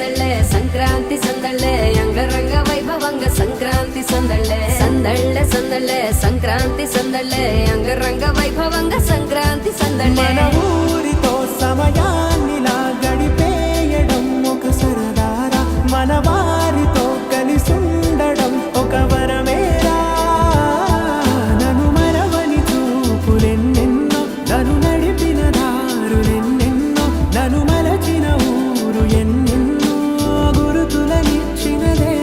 సందళ్ళే సంక్రాంతి సందళ్ళే అంగరంగ వైభవంగ సంక్రాంతి సందళ్ళే సందళ్ళే సందళ్ళే సంక్రాంతి సందళ్ళే అంగరంగ వైభవంగ సంక్రాంతి సందళ్ళే మన ఊరితో సమయాన్నిలా గడిపేయడం ఒక సరదారా మన వారితో కలిసుండడం ఒక వరమేరా నన్ను మరవని చూపులెన్నెన్నో నన్ను నడిపిన దారులెన్నెన్నో నన్ను మలచిన ఊరు ఎన్నెన్నో గురుతులనిచ్చినదే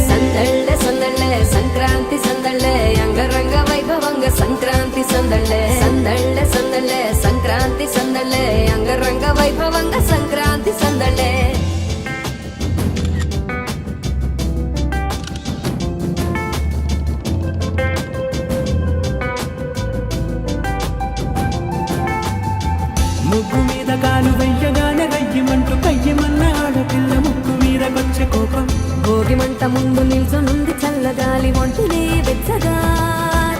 సందళ్ళే సందళ్ళే సంక్రాంతి సందళ్ళే అంగరంగ వైభవంగ సంక్రాంతి సందళ్ళే సందళ్ళే సందళ్ళే సంక్రాంతి సందళ్ళే అంగరంగ వైభవంగ సంక్రాంతి సందళ్ళే ముగ్గు మీద కాలు వెయ్యగానే రయ్యమంటూ కయ్యమన్న ఆడపిల్ల ముక్కు మీదకొచ్చే కోపం భోగి మంట ముందు నిల్చొనుంది చల్లగాలి ఒంటినే వెచ్చగా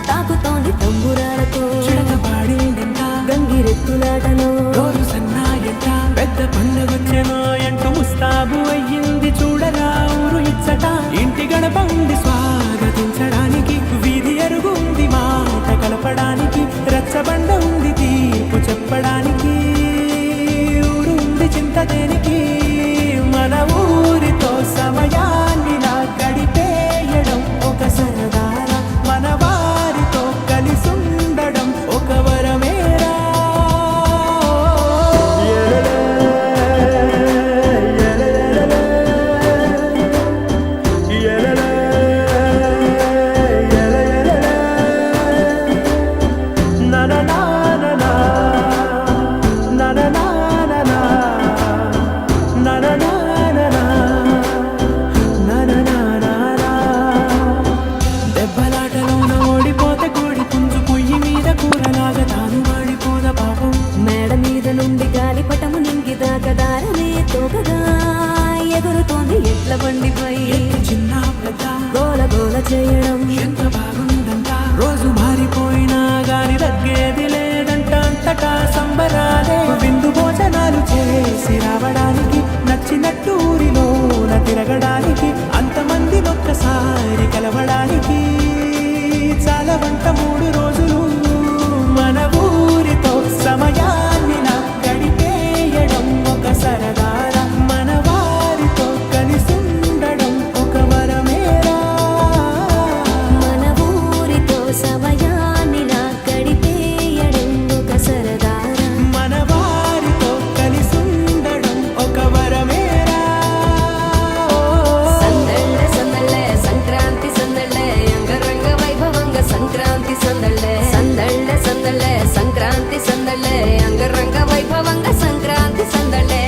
తాకుతోంది తంబురాలతో చిడకపాడిందంట గంగిరెత్తులాటలో రోజు సన్నాయంట పెద్ద పండుగొచ్చెనో ఎంటూ ముస్తాబు అయ్యింది చూడరా ఊరు ఇచ్చట ఇంటి గడప ఉంది స్వాగతించడానికి వీధి అరుగుంది మాట కలపడానికి రచ్చబండ ఉంది తీర్పు చెప్పడానికి ఊరుంది చింత దేనికి మన ఊరితో సమయాన్నిలా గడిపేయడం ఒక సరదారా మన వారితో కలిసుండడం ఒక వరమేరా దెబ్బలాటలోన ఓడిపోతే కోడి పుంజు పొయ్యి మీద కూరలాగా తాను వాడిపోద పాపం మేడ మీద నుండి గాలిపటము నింగిదాకా దారనే తోకగా ఎగురుతోంది ఎట్ల బండిపై చిన్న పెద్ద గోల గోల చేయడం ఎంత బాగుందంట రోజు మారిపోయినా గాని తగ్గేది లేదంట అంతటా సంబరాలే విందు భోజనాలు చేసి రావడానికి నచ్చినట్టు ఊరిలోన తిరగడానికి అంతమంది ఒక్కసారి కలవడానికి చాలా వంట 3 రోజులు మన ఊరితో సమయాన్నిలా గడిపేయడం ఒక సరదారా మన వారితో కలిసుండడం ఒక వరమేరా మన ఊరితో సమయాన్నిలా గడిపేయడం ఒక సరదారా మన వారితో కలిసుండడం ఒక వరమేరా సందళ్ళే సందళ్ళే సంక్రాంతి సందళ్ళే అంగరంగ వైభవంగ సంక్రాంతి సందళ్ళే సందళ్ళే సందళ్ళే సంక్రాంతి సందళ్ళే అంగరంగ వైభవంగ సంక్రాంతి సందళ్ళే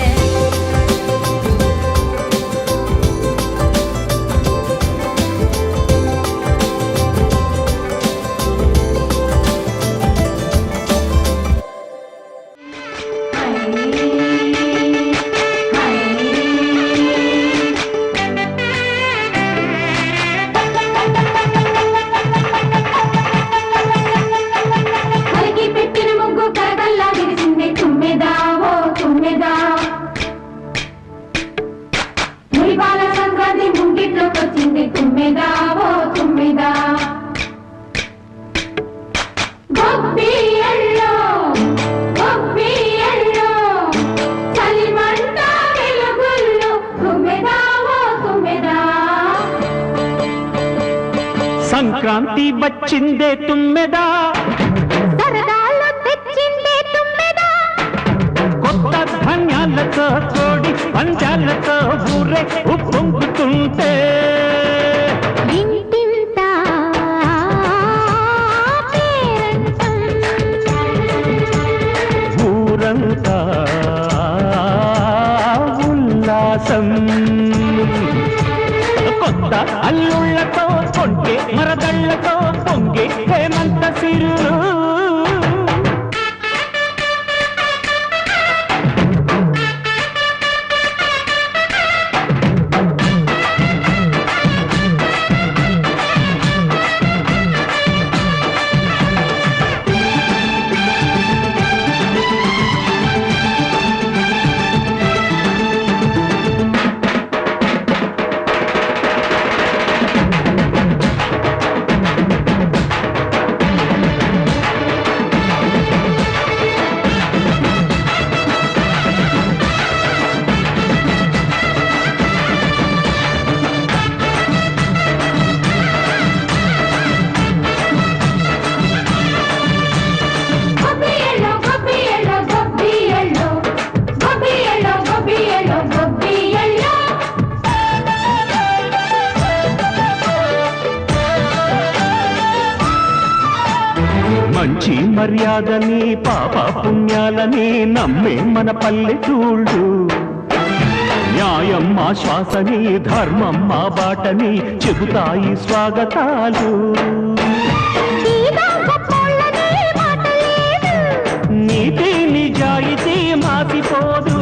కలికి పెట్టిన ముగ్గు కరకల్లా విరిసింది తుమ్మెదా ఓ తుమ్మెదా మురిపాల సంక్రాంతి ముంగిట్లోకి వచ్చింది తుమ్మెదా ఓ తుమ్మెదా గొబ్బియల్లో గొబ్బియల్లో చలిమంట వెలుగుల్లో తుమ్మెదా ఓ తుమ్మెదా సంక్రాంతి వచ్చిందే తుమ్మెదా సరదాలు తెచ్చిందే తుమ్మెదా కొత్త ధాన్యాలతో కోడి పంచాలతో ఊరే ఉప్పొంగుతుంటే ఇంటింటా పేరంటం ఊరంతా ఉల్లాసం కొత్త అల్లుళ్ళతో కొంటే మరదళ్ళతో పొంగే హేమంత సిరు మంచి మర్యాదని పాప పుణ్యాలని నమ్మే మన పల్లెటూళ్ళు న్యాయం మా శ్వాసని ధర్మం మా బాటని చెబుతాయి స్వాగతాలు నీతి నిజాయితీ మాసిపోదు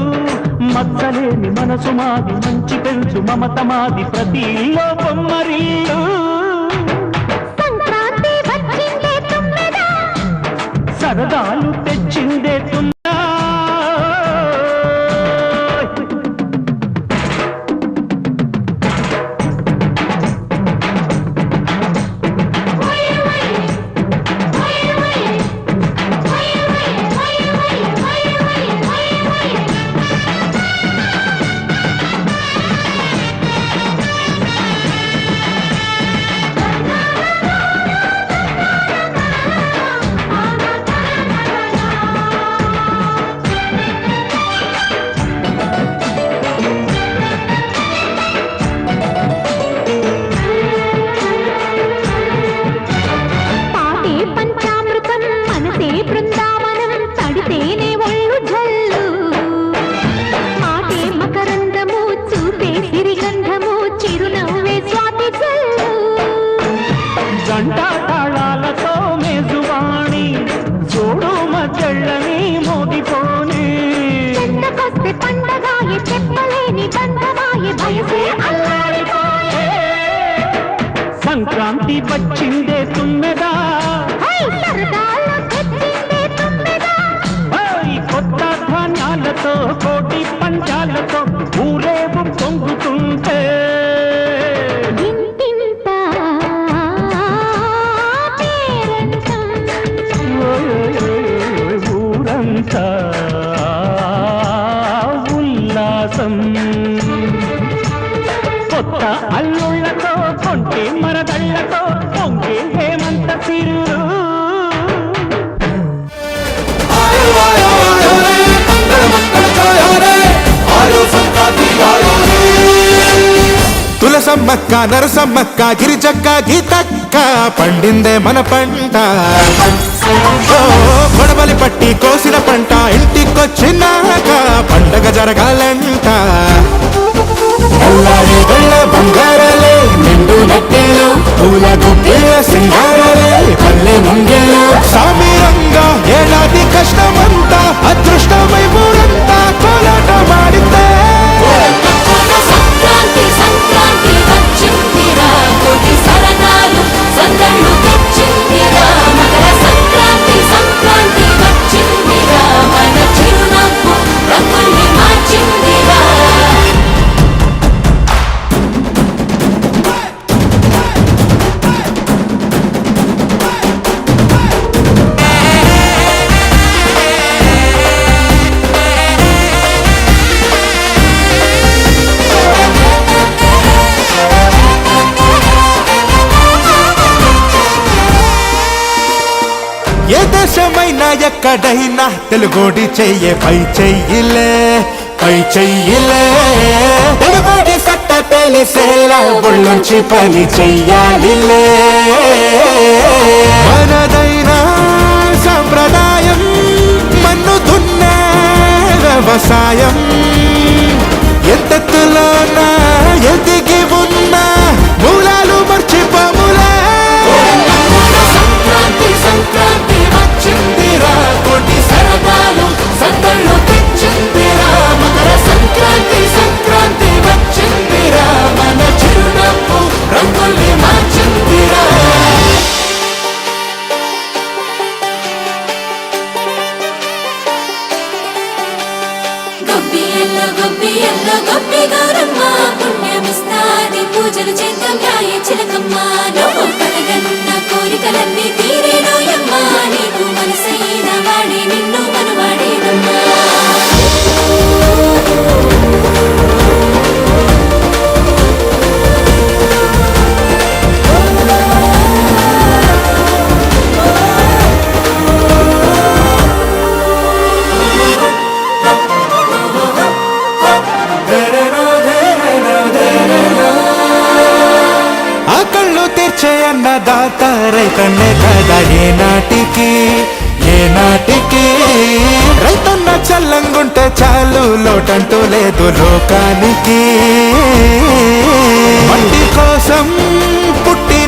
మచ్చలేని మనసు మాది మంచి పెంచు మమత మాది ప్రతి ఇల్లో బొమ్మరిల్లు సరదాలు తెచ్చిందే తుమ్మెదా తాళాలతో మేజువాణి చూడు మధ్యళ్ళని మోగిపోని పండగాయ చెప్పలేని బంధమాయ భయసే అల్లాడిపోయే సంక్రాంతి వచ్చిందే తుమ్మెదా కొత్త ధాన్యాలతో కోటి పంచాలతో ఊరేపు పొంగుతుంటే ఊరంతా ఉల్లాసం కొత్త అల్లుళ్ళతో కొంటే మరదళ్ళతో పొంగే హేమంత సిరు తులసమ్మక్క నరసమ్మక్క గిరిజక్క గీతక్క పండిందే మన పంట గొడవలి పట్టి కోసిన పంట ఇంటికొచ్చినాక పండగ జరగాలంట బంగారాలే నిండు నెట్టేలు పూల గుబ్బిల సింగారాలే పల్లె ముంగేలు సామీరంగా ఏడాది కష్టమంతా అదృష్టమై ఊరంతా కోలాట మాడితే సంక్రాంతి సంక్రాంతి వచ్చిందిరా కోటి సరదాలు సందళ్ళు తెచ్చిందిరా మకర సంక్రాంతి సంక్రాంతి వచ్చిందిరా మన చిరునవ్వు రంగుల్ని మార్చిందిరా ఏ దేశమైనా ఎక్కడైనా తెలుగోడి చెయ్యే పై చెయ్యిలే పై చెయ్యిలే తెలుగోడి సట్ట తెలిసేలా ఒళ్ళొంచి పని చెయ్యాలిలే మనదైనా సంప్రదాయం మన్ను దున్నే వ్యవసాయం ఎంతెత్తులోనా ఎదిగి ఉన్నా మూలాలు మర్చిపోములే సంక్రాంతి సంక్రాంతి వచ్చిందిరా కోటి సరదాలు సందళ్ళు తెచ్చిందిరా మకర సంక్రాంతి సంక్రాంతి వచ్చిందిరా మన చిరునవ్వు రంగుల్ని మార్చిందిరా గొబ్బి తీర్చే అన్నదాత రైతన్నే కదా ఏనాటికి రైతన్న చల్లంగుంటే చాలు లోటంటూ లేదు లోకానికి మట్టి కోసం పుట్టి